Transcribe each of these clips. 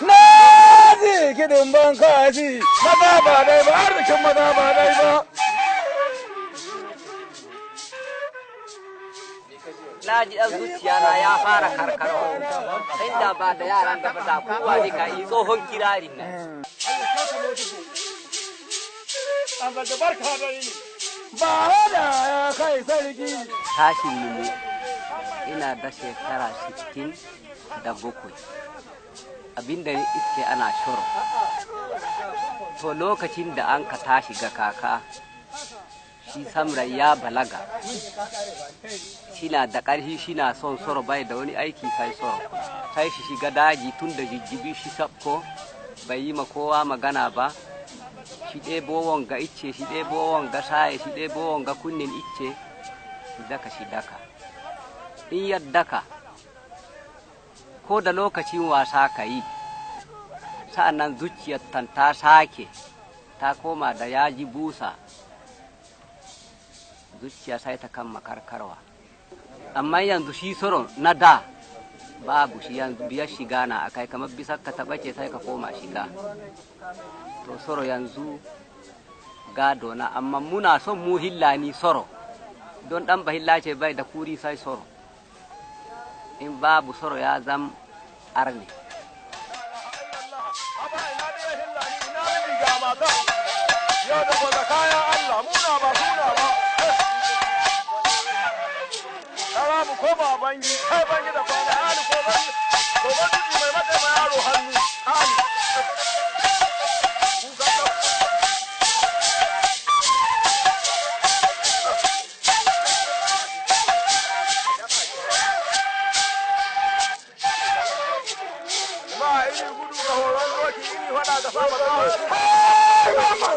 na ji kiɗin ban kaji maza ba dai ba arzikin maza ba dai ba. Na ji ɗan zuciya na ya fara karkarwa inda ba da yaran gaba da kowa ne ka yi tsohon kirarin nan. Ba da ya kai sarki. Tashin mu ina da shekara 67 abinda ni iske ana shoro. To lokacin da an ka tashi ga kaka shi samrai ya balaga shina da ƙarfi shina son soro bai da wani aiki kai soro sai shi shiga daji tun da jijjibi shi sabko bai yi ma kowa magana ba shi ɗebo wanga icce shi ɗebo wanga saye shi ɗebo wanga kunnin icce shi daka in ya daka ko da lokacin wasa ka yi sa'annan zuciyar ta sake ta koma da yaji busa zuciya sai ta kan makarkarwa amma yanzu shi soron na da babu shi yanzu biyar shiga na akai kamar bisa ka tabace sai ka koma shiga to soro yanzu gado na amma muna son mu hillani soro don dan bahilla ce bai da kuri sai soro in babu soro ya zam arne ya da bada kayan Allah muna ba suna ba kara mu ko ba bangi kai bangi da kwana hali ko bangi mai mata mai yaro hannu hali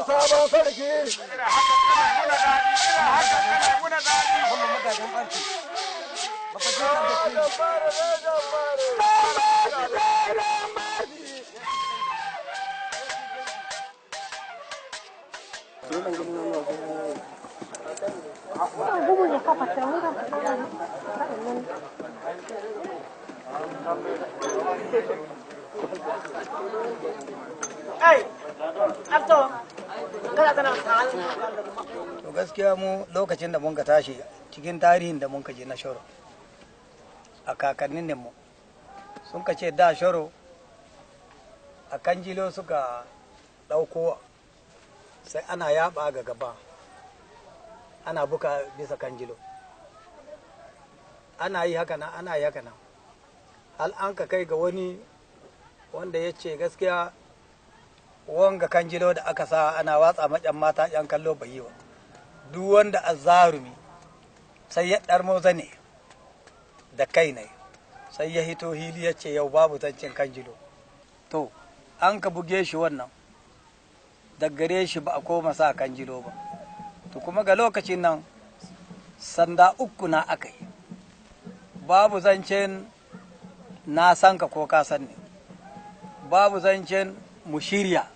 sabon sarki To gaskiya mu lokacin da mun ka tashi cikin tarihin da mun ka je na shoro a kakannin mu sun ka ce da shoro a kanjilo suka ɗauko sai ana yaba ga gaba ana buka bisa kanjilo ana yi haka nan ana yi haka nan hal an ka kai ga wani wanda ya ce gaskiya wanga kanjilo da aka sa ana watsa maƙyan mata yan kallo bai yi wa duk wanda azzarumi sai ya ɗarmo zane da kai ne sai ya hito hili ya ce yau babu zancin kanjilo to an ka buge shi wannan daggare shi ba a koma sa kanjilo ba to kuma ga lokacin nan sanda uku na aka yi babu zancen na sanka ko ka san ne babu zancen mu shirya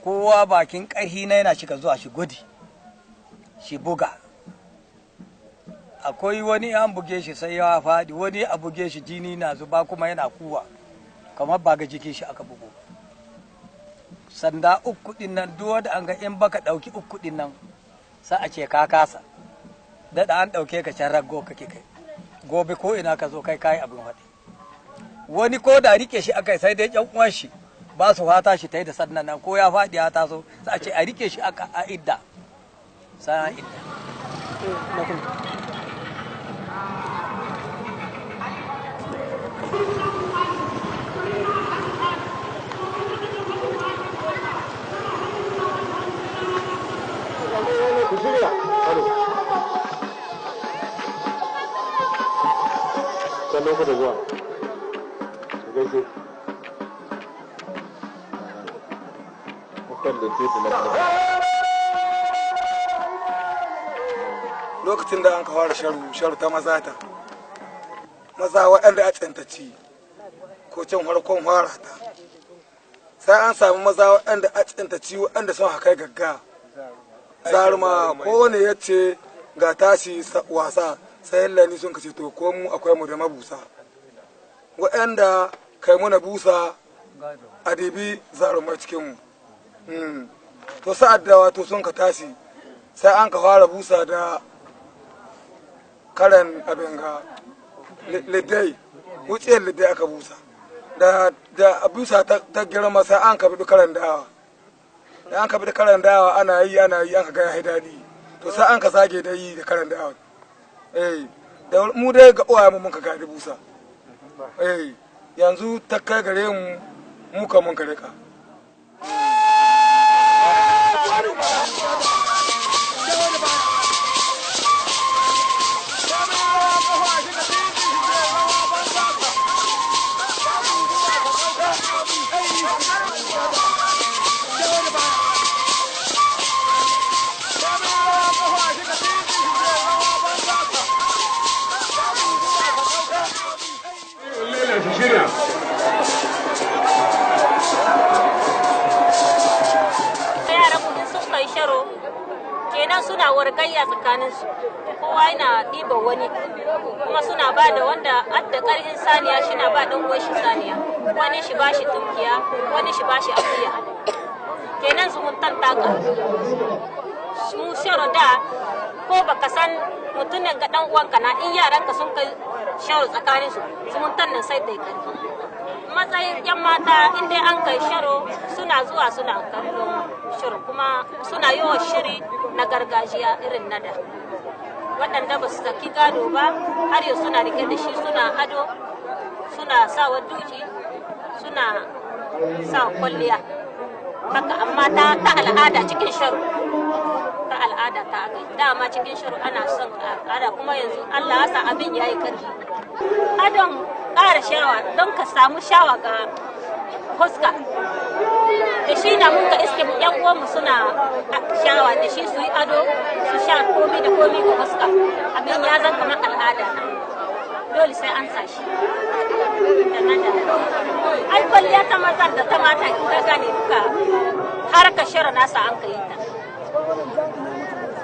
kowa bakin ƙarhi na yana shiga zuwa shi gudi shi buga akwai wani an buge shi sai ya faɗi wani a buge shi jini na zuba kuma yana kuwa kamar ba ga jikin shi aka bugo sanda uku din nan duk wanda an ga in baka ɗauki uku din nan sai a ce ka kasa daɗa an ɗauke ka can rago kake kai gobe ko ina ka zo kai kayi abin faɗi wani ko da rike shi aka sai dai ƴan uwan shi ba su fata shi ta yi da sannan nan ko ya faɗi ya taso sai a ce a rike shi aka a idda sana idda sannan ku da zuwa gaishe lokacin da an ka fara sharu ta maza ta maza waɗanda a tsantaci ko can harkon fara ta sai an samu maza waɗanda a tsantaci waɗanda sun haka gagga zaruma kowane ya ce ga tashi wasa sai lani sun kace to ko mu akwai mu da mabusa waɗanda kai muna busa a dibi zarumai cikinmu. To sa'ad da wato sun ka tashi sai an ka fara busa da karen abin ga lidai, wuciyar lidai aka busa. Da busa ta girma sai an ka bi karen dawa. Da an ka bi karen dawa ana yi an ka gaya daɗi. To sai an ka sage da yi da karen dawa. Da mu dai ga uwaye mun ka gadi busa. Yanzu ta kai gare mu ka mun ka rika. kenan suna wargayya tsakaninsu, kowa yana ɗiban wani, kuma suna ba da wanda adda ƙarfin saniya shi na ba ɗan uwan shi saniya, wani shi ba shi tunkiya, wani shi ba shi akuya. Kenan zumuntan taka mu sharo da ko baka san mutumin ga ɗan uwanka na, in yaranka sun kai sharo tsakaninsu zumuntan nan sai dai ƙarfi. Matsayin yan mata in dai an kai sharo suna zuwa suna kallon sharo, kuma suna yawan shiri na gargajiya irin na da, waɗanda ba su saki gado ba har yau suna rike da shi, suna ado, suna sawa duki, suna sa kwalliya haka, amma ta al'ada cikin sharo, ta al'ada ta aka dama cikin sharo ana son al'ada, kuma yanzu Allah ya sa abin ya yi ƙarfi. Adon ƙara shawa don ka samu shawa ga huska, da shi na muka iske yan uwanmu suna shawa da shi su yi ado, su sha komi da komi ga huska, abin ya zan kamar al'ada na dole sai an sa shi da nan da ai kwalliya ta maza da ta mata ka gane duka harkar shara nasa an ka yi ta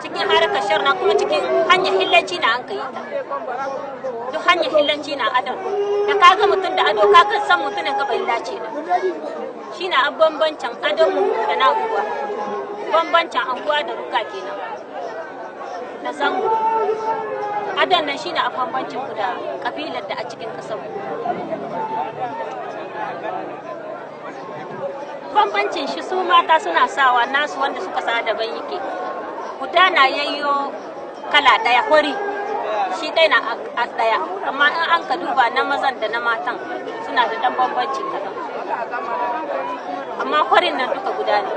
cikin harkar shara na, kuma cikin hanyar hillanci na an ka yi ta, duk hanyar hillanci na adon da kaga mutum da ado ka kan san mutumin ka bai dace na, shi na bambancin adonmu da na anguwa, bambancin anguwa da ruka kenan da zango. Adon nan shi na a bambancin ku da kabilar da a cikin kasar. Bambancin shi su mata suna sawa nasu wanda suka sa daban yake, guda na yayyo kala daya hori, shi dai na a daya, amma in an ka duba na mazan da na matan suna da dan bambanci kadan, amma horin nan duka guda ne,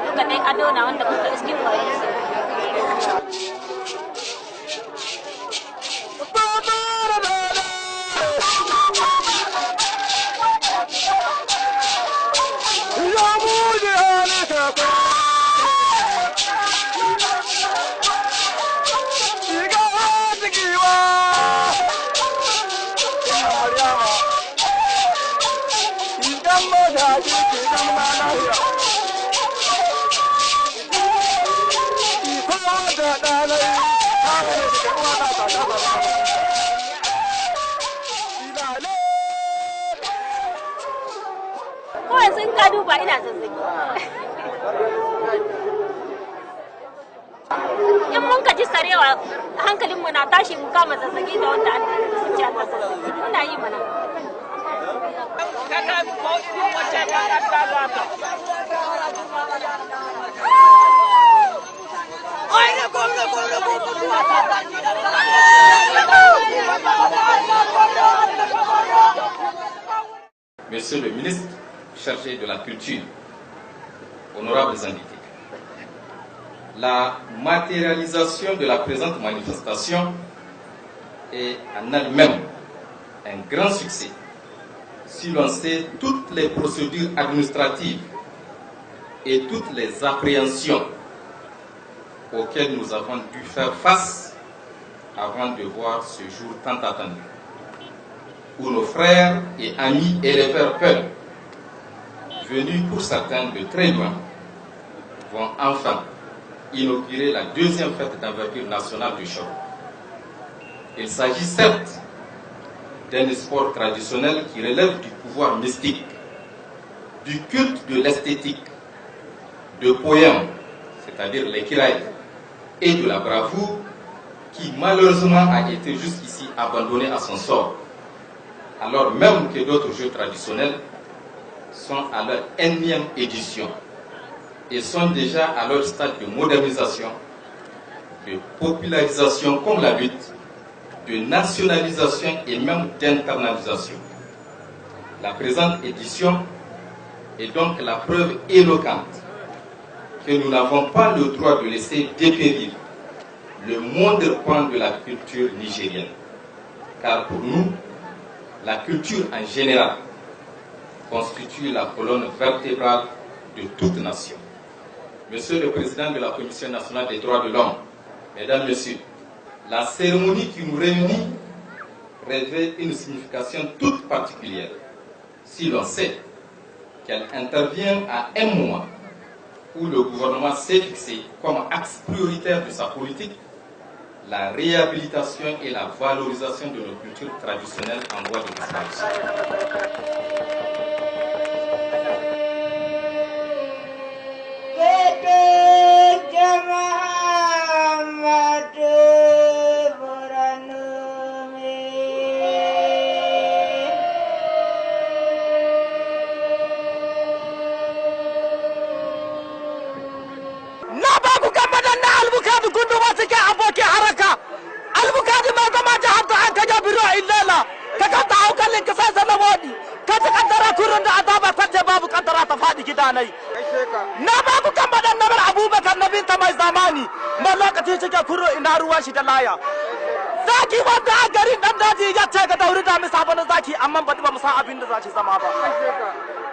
duka dai ado na wanda muka iskin kwaye su. Kawai sun ka duba ina zazzagi. In mun ka ji sarewa hankalinmu na tashi mu kama zazzagi da wanda an sun ci ta zazzagi. Muna yi mana. Monsieur le ministre chargé de la culture, honorables invités, la matérialisation de la présente manifestation est en elle-même un grand succès si l'on sait toutes les procédures administratives et toutes les appréhensions auxquelles nous avons dû faire face avant de voir ce jour tant attendu, où nos frères et amis éleveurs peuls, venus pour certains de très loin, vont enfin inaugurer la deuxième fête d'envergure nationale du chant. Il s'agit certes d'un sport traditionnel qui relève du pouvoir mystique, du culte de l'esthétique, de poèmes, c'est-à-dire les kiraïs, et de la bravoure qui malheureusement a été jusqu'ici abandonné à son sort, alors même que d'autres jeux traditionnels sont à leur énième édition et sont déjà à leur stade de modernisation, de popularisation comme la lutte, de nationalisation et même d'internalisation. La présente édition est donc la preuve éloquente que nous n'avons pas le droit de laisser dépérir le moindre pan de la culture nigérienne. Car pour nous, la culture en général constitue la colonne vertébrale de toute nation. Monsieur le Président de la Commission nationale des droits de l'homme, Mesdames, Messieurs, la cérémonie qui nous réunit revêt une signification toute particulière, si l'on sait qu'elle intervient à un moment où le gouvernement s'est fixé comme axe prioritaire de sa politique la réhabilitation et la valorisation de nos cultures traditionnelles en voie de disparition. na babu kan badan nabar abubakar nabin ta mai zamani ma lokacin cike kuro ina ruwan shi da laya zaki wanda a gari dan daji ya ce ga dauri da misa bana zaki amma ba mu san abin da za shi zama ba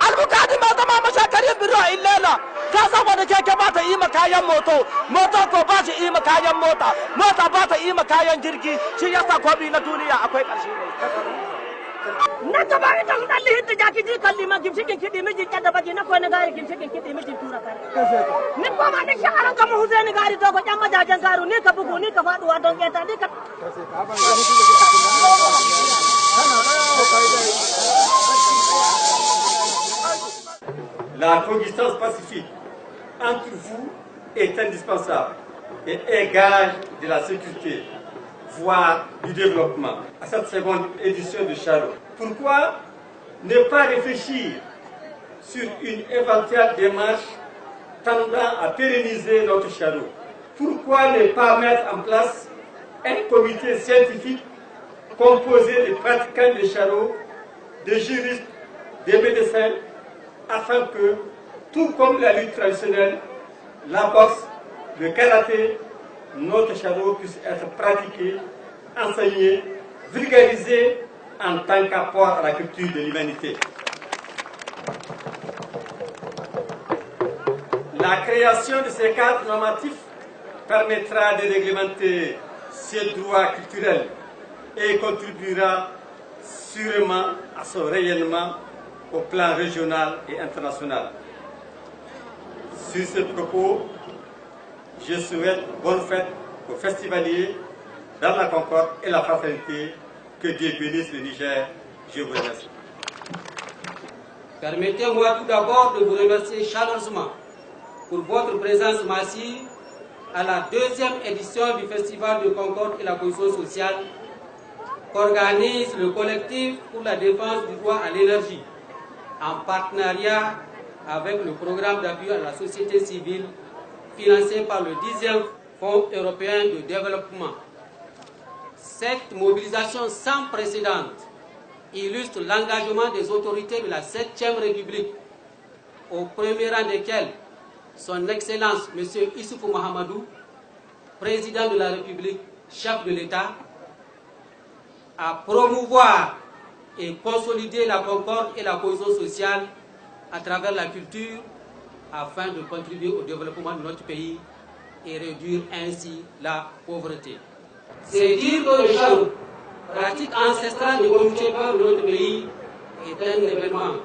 albukadi ma zama mashakari biro illela ka san wanda keke ba ta yi makayan moto ko ba shi yi makayan mota ba ta yi makayan jirgi shi yasa kobi na duniya akwai karshe ne na ta bari ta dalli hidda jaki ji kalli ma gimshikin kidi miji kada baji na ko na gari gimshikin kidi miji tura kare ni ko ma ni shakaran ka mu Husaini gari to ko dan majajen garu ni ka bugu ni ka faduwa don keta ni ka La coexistence pacifique entre vous est indispensable et est gage de la sécurité, voire du développement. À cette seconde édition de Charo, pourquoi ne pas réfléchir sur une éventuelle démarche tendant à pérenniser notre Charo? Pourquoi ne pas mettre en place un comité scientifique composé de pratiquants de Charo, de juristes, de médecins, afin que, tout comme la lutte traditionnelle, la boxe, le karaté, notre Charo puisse être pratiqué, enseigné, vulgarisé en tant qu'apport à la culture de l'humanité. La création de ces cadres normatifs permettra de réglementer ces droits culturels et contribuera sûrement à son rayonnement au plan régional et international. Sur ce propos, je souhaite bonne fête aux festivaliers dans la concorde et la fraternité. Que Dieu bénisse le Niger. Je vous remercie. Permettez-moi tout d'abord de vous remercier chaleureusement pour votre présence massive à la deuxième édition du Festival de Concorde et la cohésion sociale qu'organise le collectif pour la défense du droit à l'énergie en partenariat avec le programme d'appui à la société civile financé par le 10e Fonds européen de développement. Cette mobilisation sans précédent illustre l'engagement des autorités de la 7e République, au premier rang desquelles son Excellence M. Issoufou Mahamadou, président de la République, chef de l'État, à promouvoir et consolider la concorde et la cohésion sociale à travers la culture afin de contribuer au développement de notre pays et réduire ainsi la pauvreté. C'est dire que le chant, pratique ancestrale de communauté de notre pays, est un événement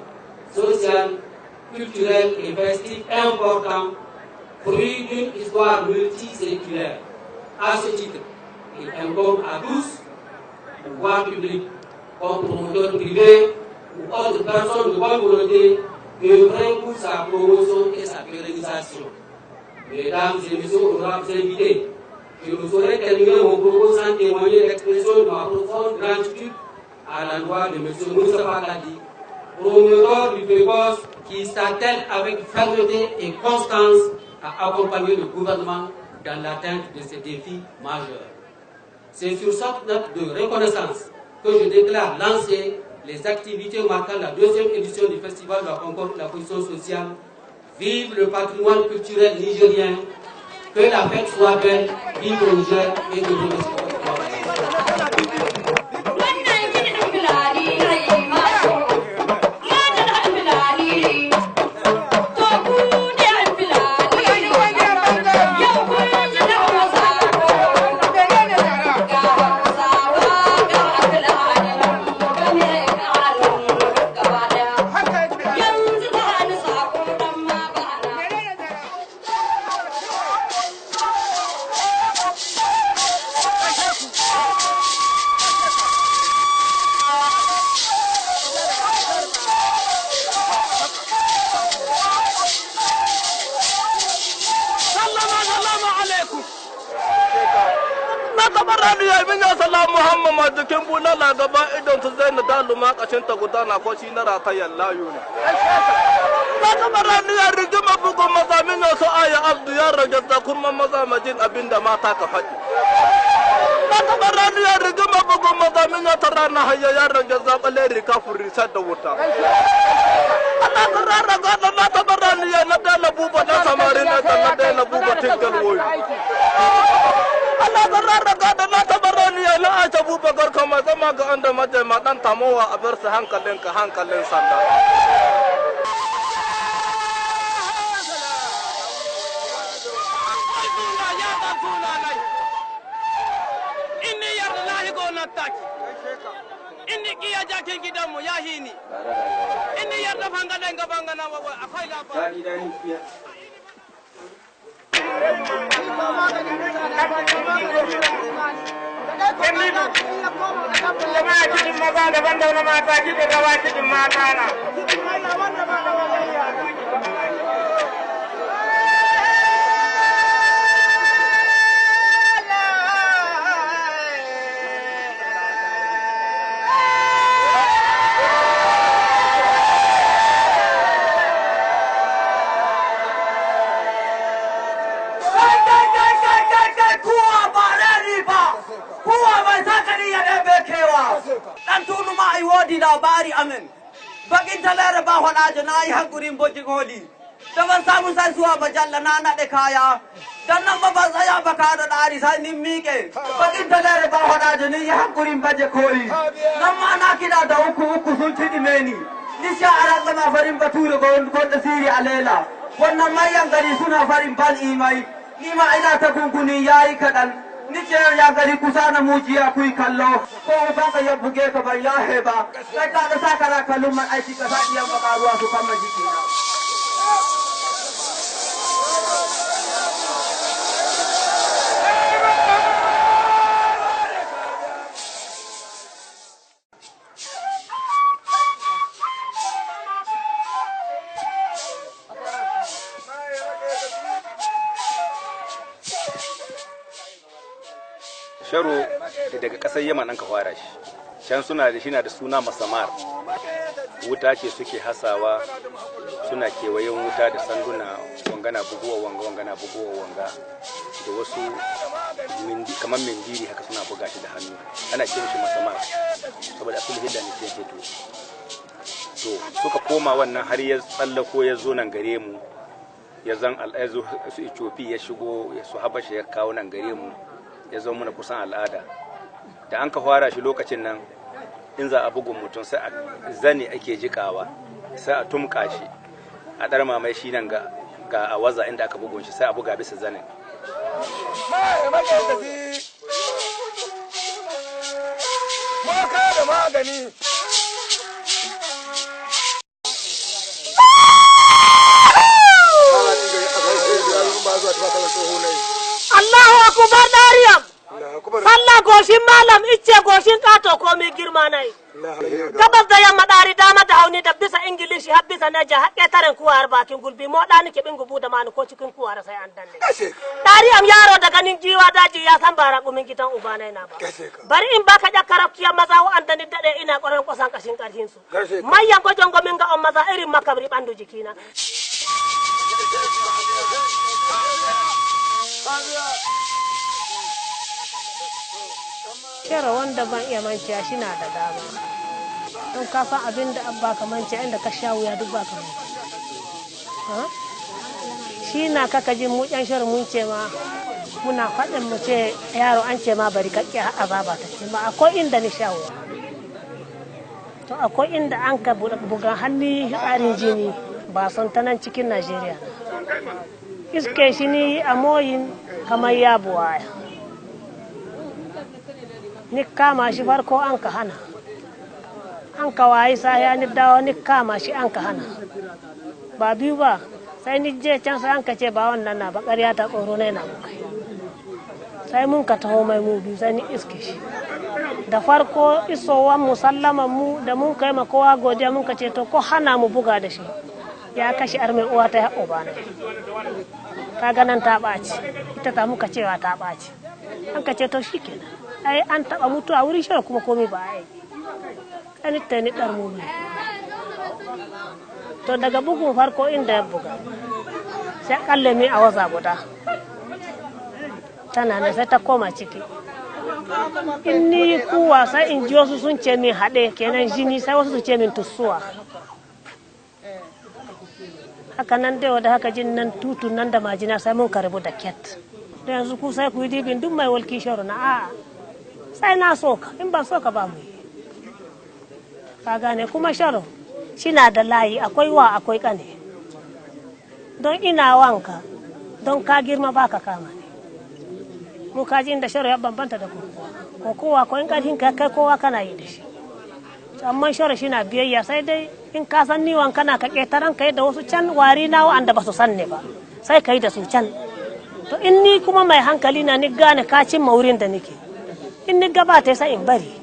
social, culturel et festif important, fruit d'une histoire multiséculaire. À ce titre, il incombe à tous, pouvoirs publics, comme promoteur privé ou autre personne de bonne volonté, œuvrer pour sa promotion et sa pérennisation. Mesdames et messieurs, honorables invités, je ne saurais terminer mon propos sans témoigner l'expression de ma profonde gratitude à l'endroit de M. Moussa Kadi, promoteur du FECOS qui s'attelle avec fermeté et constance à accompagner le gouvernement dans l'atteinte de ces défis majeurs. C'est sur cette note de reconnaissance que je déclare lancer les activités marquant la 2e édition du Festival de la Concorde et de la Cohésion sociale. Vive le patrimoine culturel nigérien, que la fête soit belle, vive le Niger et que je remercie. ta gudana ko shi na ratayen layu ne. Na kamar rani ya rigima bugun maza min yau aya abdu ya rage kuma maza majin abin da mata ka faɗi. Na kamar rani ya rigima bugun maza min yau tara na hayya ya rage zaɓale rika furisar da wuta. Ana karara gada na kamar rani ya na dala buba na samari na ta na dala buba tingal woyi. Ana karara gada na kamar rani ya na aisha buba garka mai zama ga anda majema dan tamowa a bar su hankalinka hankalin sanda. Inni kiya jakin gidanmu ya hini. Inni yarda fangalan gaban gana akwai lafiya. Jama'a cikin maza daban da wani mata cikin rawa cikin mata na. Dan tunu ma ai wodi labari amin bakin talare ba hada na yi hankurin bojin holi da ban samu sai zuwa bajalla na nade kaya dan nan ba tsaya baka da dari sai nin mike bakin talare ba hada ni yi hankurin baje koli nan ma na kida da uku sun ci dimeni ni sha ara zama farin bature ko da siri alela wannan mayan gari suna farin bal imai ni ma ina ta kunkuni yayi kadan nice ya gari kusa na mujiya kuyi kallo ko ba ka ya buge ka ban ya heba kai ka da sakara kallon man aiki ka sadi yan baka ruwa su kama jiki na Sharo daga ƙasar Yaman an ka fara shi. Can suna da shi na da suna masamar. Wuta ce suke hasawa suna kewayen wuta da sanduna wangana buguwa wanga wangana buguwa wanga da wasu kamar mindiri haka suna buga shi da hannu. Ana ce mishi masamar saboda asul hidda ne ce to suka koma wannan har ya tsallako ya zo nan gare mu ya zan al'azu su Ethiopia ya shigo ya su Habasha ya kawo nan gare mu ya zo muna kusan al'ada da an ka fara shi lokacin nan in za a bugun mutum sai a zane ake jikawa sai a tumka shi a dar mamai shi nan ga a waza inda aka bugun shi sai a buga bisa zanen da magani Allahu akbar dariyam sallah goshin malam icce goshin kato komai girma nai. Gabas da yamma ɗari dama da hauni da bisa Ingilishi har bisa Naija har ƙetaren kuwar bakin gulbi mo ɗani ke bin gubu da mani ko cikin kuwar sai an danne. Ɗari am yaro da ganin giwa daji ya san bara gumin gidan uba na ba. Bari in baka ja karafkiya maza wa an dani daɗe ina ƙwarar ƙwasan ƙashin ƙarfin su. Mayan gwajon gomin ga on maza irin makabri ɓandu jikina. Shera wanda ban iya manciya shi na da dama. Don ka san abin da abba ka manciya inda ka sha wuya duk ba ka manciya. Shi na kaka jin mu ƴan shara mun ce ma muna faɗin mu ce yaro an ce ma bari ka ƙi azaba ta ce ma akwai inda ni sha wuya. To akwai inda an ka buga hannu tsarin jini ba son ta nan cikin Najeriya. Iske shi ni a moyin kamar ya buwaya. Ni kama shi farko an ka hana. An ka wayi saya ni dawo ni kama shi an ka hana. Ba biyu ba sai ni je can sai an ka ce ba wannan na ba ƙarya ta tsoro ne na mukai. Sai mun ka taho mai mu biyu sai ni iske shi. Da farko isowan musallaman mu da mun kai ma kowa godiya mun ka ce to ko hana mu buga da shi. Ya kashe armai uwa ta haƙo ba na. Ka ganan ta ɓaci ita ta muka cewa ta ɓaci. An ka ce to shi kenan. Ai an taɓa mutuwa wurin shara kuma komai ba a yi. Ani ta ni ɗar mu mai. To daga bugun farko inda ya buga sai kalle mi a waza guda. Tana na sai ta koma ciki. In ni kuwa sai in ji wasu sun ce min haɗe kenan jini sai wasu su ce min tussuwa. Haka nan dai wadda haka jin nan tutun nan da majina sai mun karbu da ket. Da yanzu ku sai ku yi dibin duk mai walki sharo na a'a. Sai na soka in ban soka ba mu yi. Ka gane kuma sharo shi na da layi akwai wa akwai kane. Don ina wanka don ka girma ba ka kama ne. Mu kaji inda sharo ya bambanta da kowa. Ko kowa ko in karhin ka kai kowa kana yi da shi. Amma sharo shi na biyayya sai dai in ka san ni wanka na ka ƙetaran kai da wasu can wari na wa'anda ba su san ne ba. Sai ka yi da su can. To in ni kuma mai hankali na ni gane ka cimma wurin da nake. In ni gabata sai in bari.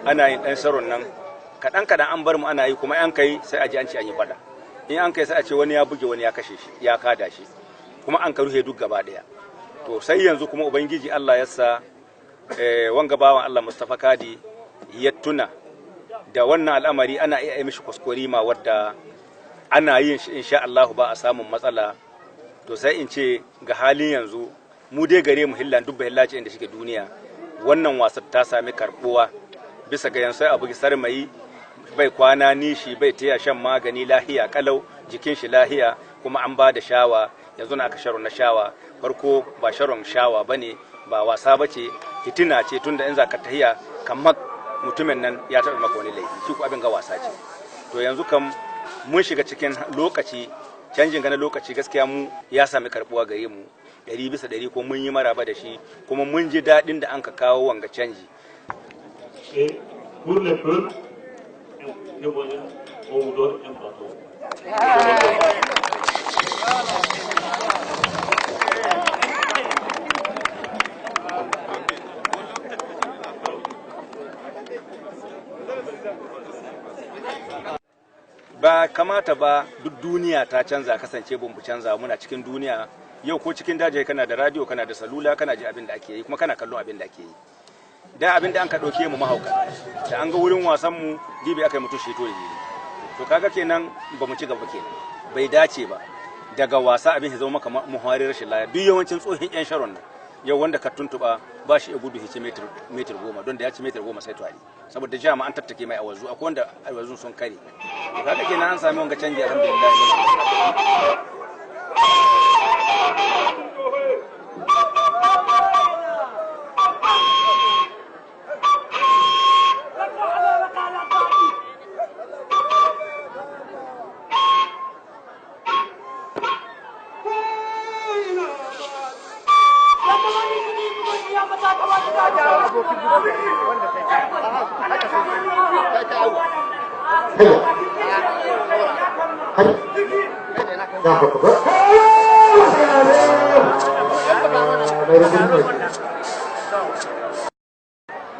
ana yin ɗan saron nan kaɗan an bar mu ana yi kuma an kai sai a ji an ce an yi faɗa in an kai sai a ce wani ya buge wani ya kashe shi ya kada shi kuma an ka rufe duk gaba ɗaya to sai yanzu kuma ubangiji Allah ya sa wanga bawan Allah Mustafa Kadi ya tuna da wannan al'amari ana iya yi mishi kuskurima wadda ana yin shi insha Allah ba a samun matsala to sai in ce ga halin yanzu mu dai gare mu hillan duk hillaci inda shike duniya wannan wasan ta sami karbuwa bisa ga yanzu abu gisar mai bai kwana nishi bai taya shan magani lahiya kalau jikin shi lahiya kuma an ba da shawa yanzu na aka sharon na shawa farko ba sharon shawa bane ba wasa bace hitina ce tunda in zaka tahiya kamar mutumin nan ya taɓa maka wani laifi shi ko abin ga wasa ce to yanzu kam mun shiga cikin lokaci canjin ganin lokaci gaskiya mu ya sami karbuwa gare mu 100% ko mun yi maraba da shi kuma mun ji daɗin da an ka kawo wanga canji. Pour le peuple, on vous donne un plateau. Ba kamata ba duk duniya ta canza kasance bumbu canza muna cikin duniya yau ko cikin daji kana da radio kana da salula kana ji abin da ake yi kuma kana kallon abin da ake yi da abin da an ka dauke mu mahauka da an ga wurin wasan mu dibi aka yi mutum sheto da jiri to kaga kenan ba mu ci gaba kenan bai dace ba daga wasa abin ya zama maka muhawarar rashin laya duk yawancin tsohin yan sharon nan yau wanda ka tuntuba ba shi ya gudu hice metir 10 don da ya ci metir 10 sai twari saboda jama an tattake mai awazu akwai wanda awazun sun kare kaga kenan an sami wanga canji alhamdulillah.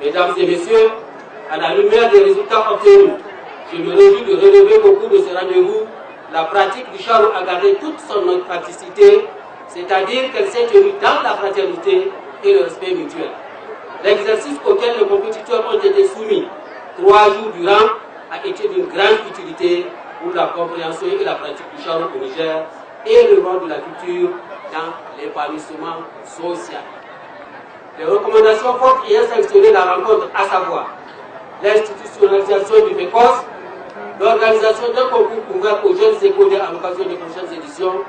Mesdames et messieurs, à la lumière des résultats obtenus, je me réjouis de relever au cours de ce rendez-vous la pratique du charron a gardé toute son authenticité, c'est-à-dire qu'elle s'est tenue dans la fraternité et le respect mutuel. L'exercice auquel les compétiteurs ont été soumis 3 jours durant a été d'une grande utilité pour la compréhension et la pratique du charron au Niger et le rôle de la culture dans l'épanouissement social. Les recommandations fortes ayant sanctionné la rencontre, à savoir l'institutionnalisation du FECOS, l'organisation d'un concours ouvert aux jeunes écoliers à l'occasion des prochaines éditions,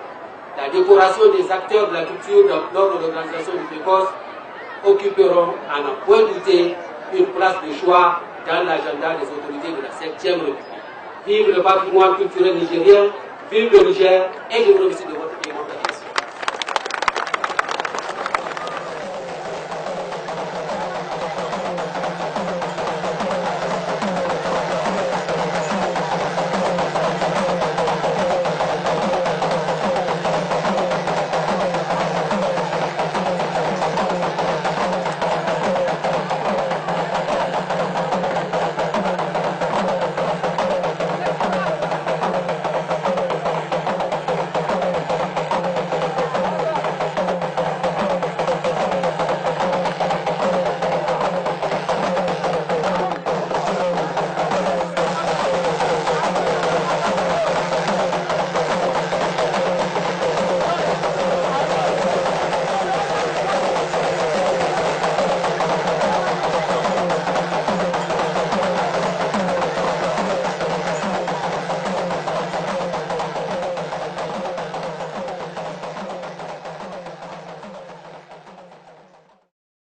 la décoration des acteurs de la culture lors de l'organisation du FECOS, occuperont, à n'en point douter, une place de choix dans l'agenda des autorités de la 7e République. Vive le patrimoine culturel nigérien, vive le Niger et le bénéfice de